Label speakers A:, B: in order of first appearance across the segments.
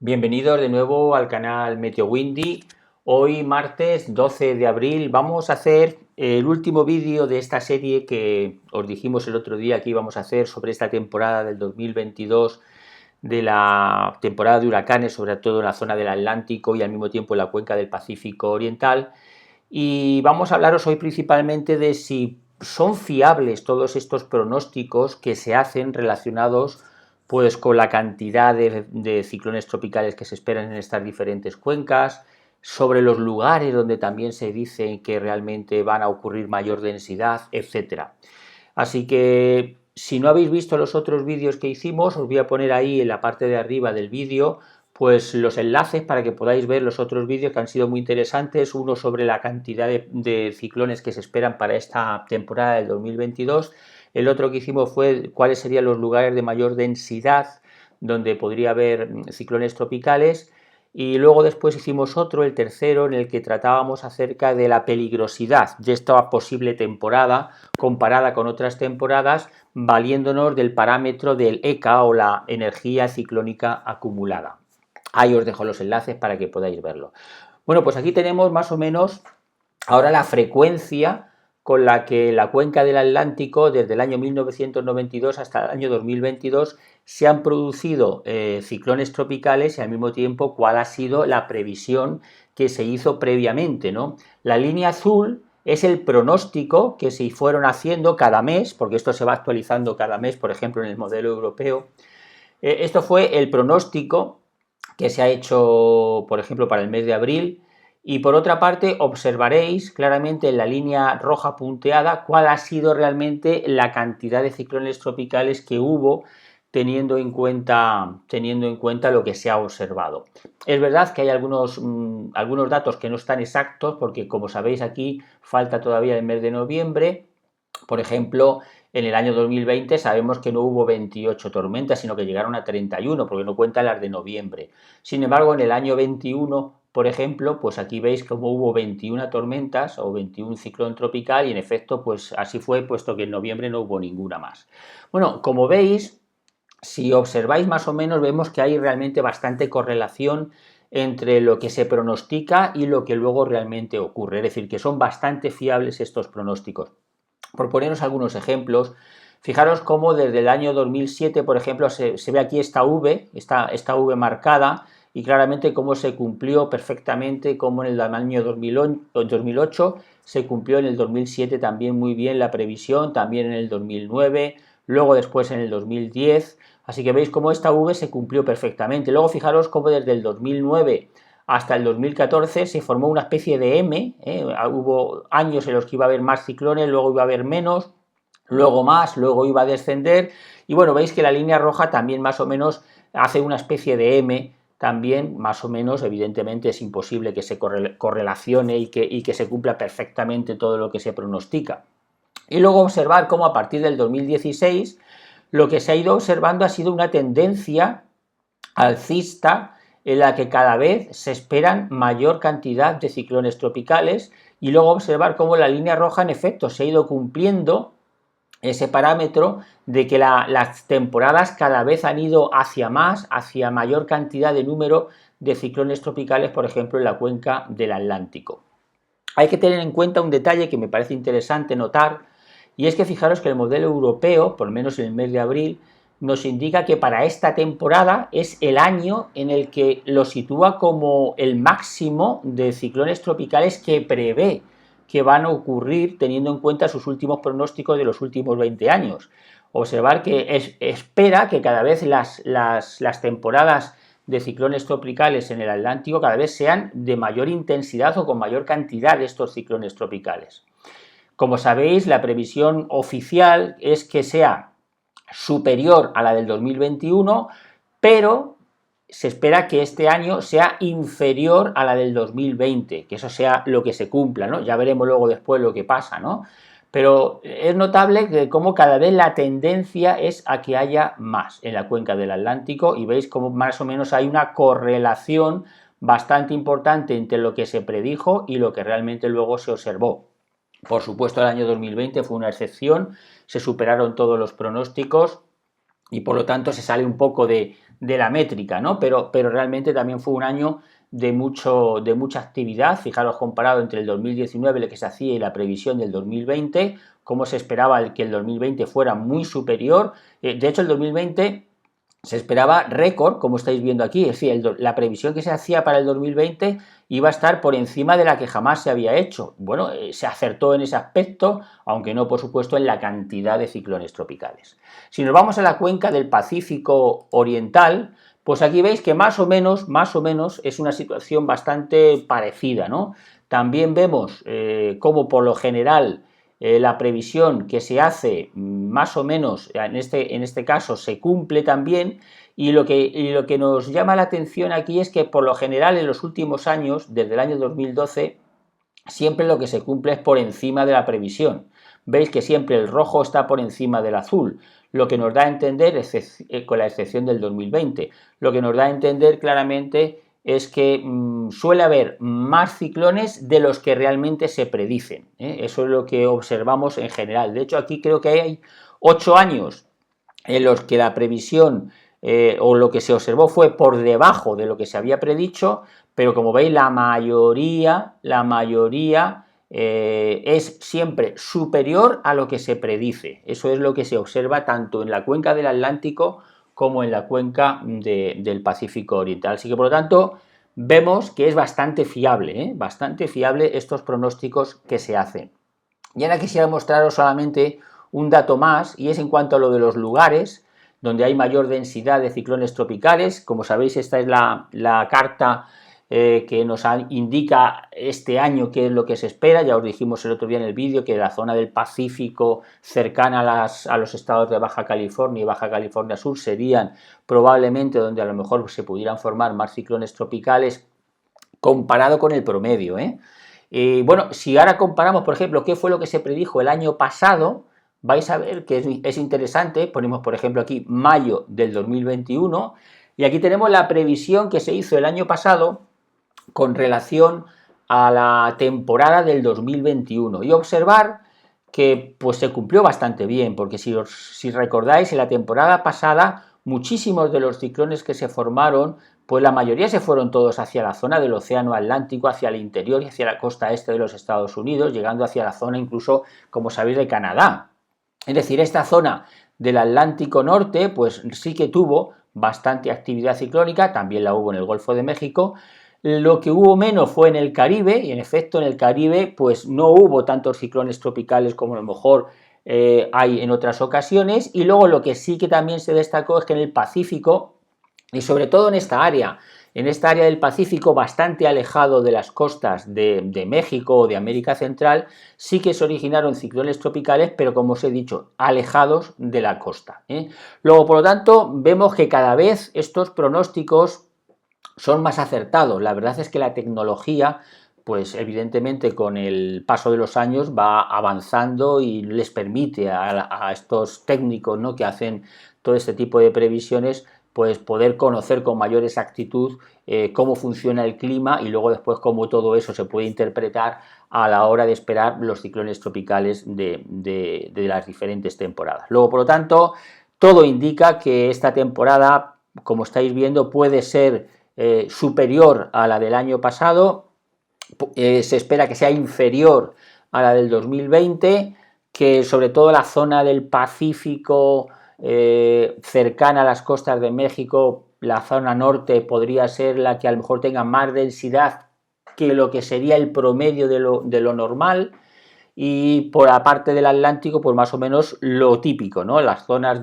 A: Bienvenidos de nuevo al canal Meteo Windy. Hoy martes 12 de abril vamos a hacer el último vídeo de esta serie que os dijimos el otro día que íbamos a hacer sobre esta temporada del 2022, de la temporada de huracanes, sobre todo en la zona del Atlántico y al mismo tiempo en la cuenca del Pacífico Oriental. Y vamos a hablaros hoy principalmente de si son fiables todos estos pronósticos que se hacen relacionados pues con la cantidad de ciclones tropicales que se esperan en estas diferentes cuencas, sobre los lugares donde también se dice que realmente van a ocurrir mayor densidad, etcétera. Así que si no habéis visto los otros vídeos que hicimos, os voy a poner ahí en la parte de arriba del vídeo pues los enlaces para que podáis ver los otros vídeos que han sido muy interesantes. Uno sobre la cantidad de ciclones que se esperan para esta temporada del 2022. El otro que hicimos fue cuáles serían los lugares de mayor densidad donde podría haber ciclones tropicales. Y luego después hicimos otro, el tercero, en el que tratábamos acerca de la peligrosidad de esta posible temporada comparada con otras temporadas, valiéndonos del parámetro del ECA o la energía ciclónica acumulada. Ahí os dejo los enlaces para que podáis verlo. Bueno, pues aquí tenemos más o menos ahora la frecuencia con la que la cuenca del Atlántico desde el año 1992 hasta el año 2022 se han producido ciclones tropicales y al mismo tiempo cuál ha sido la previsión que se hizo previamente, ¿no? La línea azul es el pronóstico que se fueron haciendo cada mes, porque esto se va actualizando cada mes, por ejemplo en el modelo europeo. Esto fue el pronóstico que se ha hecho, por ejemplo, para el mes de abril. Y por otra parte, observaréis claramente en la línea roja punteada cuál ha sido realmente la cantidad de ciclones tropicales que hubo teniendo en cuenta lo que se ha observado. Es verdad que hay algunos datos que no están exactos porque, como sabéis, aquí falta todavía el mes de noviembre. Por ejemplo, en el año 2020 sabemos que no hubo 28 tormentas, sino que llegaron a 31, porque no cuentan las de noviembre. Sin embargo, en el año 21, por ejemplo, pues aquí veis como hubo 21 tormentas o 21 ciclón tropical y en efecto, pues así fue, puesto que en noviembre no hubo ninguna más. Bueno, como veis, si observáis más o menos, vemos que hay realmente bastante correlación entre lo que se pronostica y lo que luego realmente ocurre. Es decir, que son bastante fiables estos pronósticos. Por poneros algunos ejemplos, fijaros cómo desde el año 2007, por ejemplo, se ve aquí esta V marcada y claramente cómo se cumplió perfectamente, como en el año 2008 se cumplió en el 2007 también muy bien la previsión, también en el 2009, luego después en el 2010, así que veis cómo esta V se cumplió perfectamente. Luego fijaros cómo desde el 2009 hasta el 2014 se formó una especie de M, hubo años en los que iba a haber más ciclones, luego iba a haber menos, luego más, luego iba a descender, y bueno, veis que la línea roja también más o menos hace una especie de M, también más o menos, evidentemente es imposible que se correlacione y que se cumpla perfectamente todo lo que se pronostica. Y luego observar cómo a partir del 2016 lo que se ha ido observando ha sido una tendencia alcista en la que cada vez se esperan mayor cantidad de ciclones tropicales y luego observar cómo la línea roja en efecto se ha ido cumpliendo ese parámetro de que las temporadas cada vez han ido hacia mayor cantidad de número de ciclones tropicales, por ejemplo en la cuenca del Atlántico. Hay que tener en cuenta un detalle que me parece interesante notar, y es que fijaros que el modelo europeo, por lo menos en el mes de abril, nos indica que para esta temporada es el año en el que lo sitúa como el máximo de ciclones tropicales que prevé que van a ocurrir teniendo en cuenta sus últimos pronósticos de los últimos 20 años. Observar que espera que cada vez las temporadas de ciclones tropicales en el Atlántico cada vez sean de mayor intensidad o con mayor cantidad de estos ciclones tropicales. Como sabéis, la previsión oficial es que sea superior a la del 2021, pero se espera que este año sea inferior a la del 2020, que eso sea lo que se cumpla, ¿no? Ya veremos luego después lo que pasa, ¿no? Pero es notable que como cada vez la tendencia es a que haya más en la cuenca del Atlántico y veis como más o menos hay una correlación bastante importante entre lo que se predijo y lo que realmente luego se observó. Por supuesto, el año 2020 fue una excepción, se superaron todos los pronósticos y por lo tanto se sale un poco de la métrica, ¿no? Pero realmente también fue un año de mucha actividad. Fijaros, comparado entre el 2019, lo que se hacía, y la previsión del 2020, cómo se esperaba que el 2020 fuera muy superior. De hecho, el 2020 se esperaba récord, como estáis viendo aquí, es decir, la previsión que se hacía para el 2020 iba a estar por encima de la que jamás se había hecho. Bueno, se acertó en ese aspecto, aunque no, por supuesto, en la cantidad de ciclones tropicales. Si nos vamos a la cuenca del Pacífico Oriental, pues aquí veis que más o menos es una situación bastante parecida, ¿no? También vemos cómo por lo general la previsión que se hace más o menos en este caso se cumple también, y lo que nos llama la atención aquí es que por lo general en los últimos años, desde el año 2012, siempre lo que se cumple es por encima de la previsión. Veis que siempre el rojo está por encima del azul, lo que nos da a entender, con la excepción del 2020, lo que nos da a entender claramente es que suele haber más ciclones de los que realmente se predicen. Eso es lo que observamos en general. De hecho, aquí creo que hay 8 años en los que la previsión o lo que se observó fue por debajo de lo que se había predicho, pero como veis la mayoría es siempre superior a lo que se predice. Eso es lo que se observa tanto en la cuenca del Atlántico como en la cuenca del Pacífico Oriental. Así que, por lo tanto, vemos que es bastante fiable estos pronósticos que se hacen. Y ahora quisiera mostraros solamente un dato más, y es en cuanto a lo de los lugares donde hay mayor densidad de ciclones tropicales. Como sabéis, esta es la carta que nos indica este año qué es lo que se espera. Ya os dijimos el otro día en el vídeo que la zona del Pacífico cercana a los estados de Baja California y Baja California Sur serían probablemente donde a lo mejor se pudieran formar más ciclones tropicales comparado con el promedio. Bueno, si ahora comparamos, por ejemplo, qué fue lo que se predijo el año pasado, vais a ver que es interesante. Ponemos, por ejemplo, aquí mayo del 2021, y aquí tenemos la previsión que se hizo el año pasado con relación a la temporada del 2021, y observar que pues se cumplió bastante bien, porque si recordáis, en la temporada pasada muchísimos de los ciclones que se formaron, pues la mayoría se fueron todos hacia la zona del océano Atlántico, hacia el interior y hacia la costa este de los Estados Unidos, llegando hacia la zona incluso, como sabéis, de Canadá. Es decir, esta zona del Atlántico Norte pues sí que tuvo bastante actividad ciclónica, también la hubo en el Golfo de México. Lo que hubo menos fue en el Caribe, y en efecto en el Caribe pues no hubo tantos ciclones tropicales como a lo mejor hay en otras ocasiones. Y luego lo que sí que también se destacó es que en el Pacífico, y sobre todo en esta área del Pacífico, bastante alejado de las costas de México o de América Central, sí que se originaron ciclones tropicales, pero como os he dicho, alejados de la costa. Luego, por lo tanto, vemos que cada vez estos pronósticos son más acertados. La verdad es que la tecnología, pues evidentemente con el paso de los años va avanzando y les permite a estos técnicos, ¿no?, que hacen todo este tipo de previsiones, pues poder conocer con mayor exactitud cómo funciona el clima, y luego después cómo todo eso se puede interpretar a la hora de esperar los ciclones tropicales de las diferentes temporadas. Luego, por lo tanto, todo indica que esta temporada, como estáis viendo, puede ser superior a la del año pasado. Se espera que sea inferior a la del 2020, que sobre todo la zona del Pacífico cercana a las costas de México, la zona norte, podría ser la que a lo mejor tenga más densidad que lo que sería el promedio de lo normal, y por la parte del Atlántico pues más o menos lo típico, ¿no?, las zonas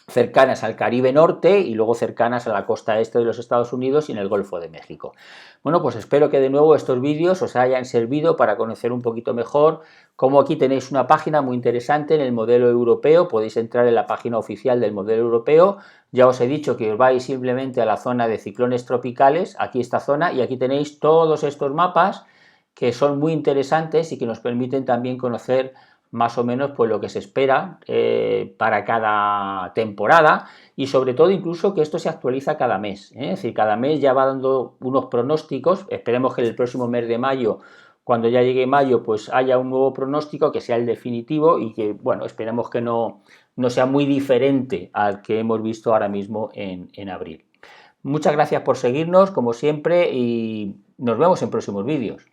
A: cercanas al Caribe Norte y luego cercanas a la costa este de los Estados Unidos y en el Golfo de México. Bueno, pues espero que de nuevo estos vídeos os hayan servido para conocer un poquito mejor. Como aquí tenéis una página muy interesante en el modelo europeo, podéis entrar en la página oficial del modelo europeo. Ya os he dicho que os vais simplemente a la zona de ciclones tropicales, aquí esta zona, y aquí tenéis todos estos mapas que son muy interesantes y que nos permiten también conocer más o menos pues lo que se espera para cada temporada, y sobre todo incluso que esto se actualiza cada mes, es decir, cada mes ya va dando unos pronósticos. Esperemos que el próximo mes de mayo, cuando ya llegue mayo, pues haya un nuevo pronóstico que sea el definitivo, y que, bueno, esperemos que no no sea muy diferente al que hemos visto ahora mismo en abril. Muchas gracias por seguirnos, como siempre, y nos vemos en próximos vídeos.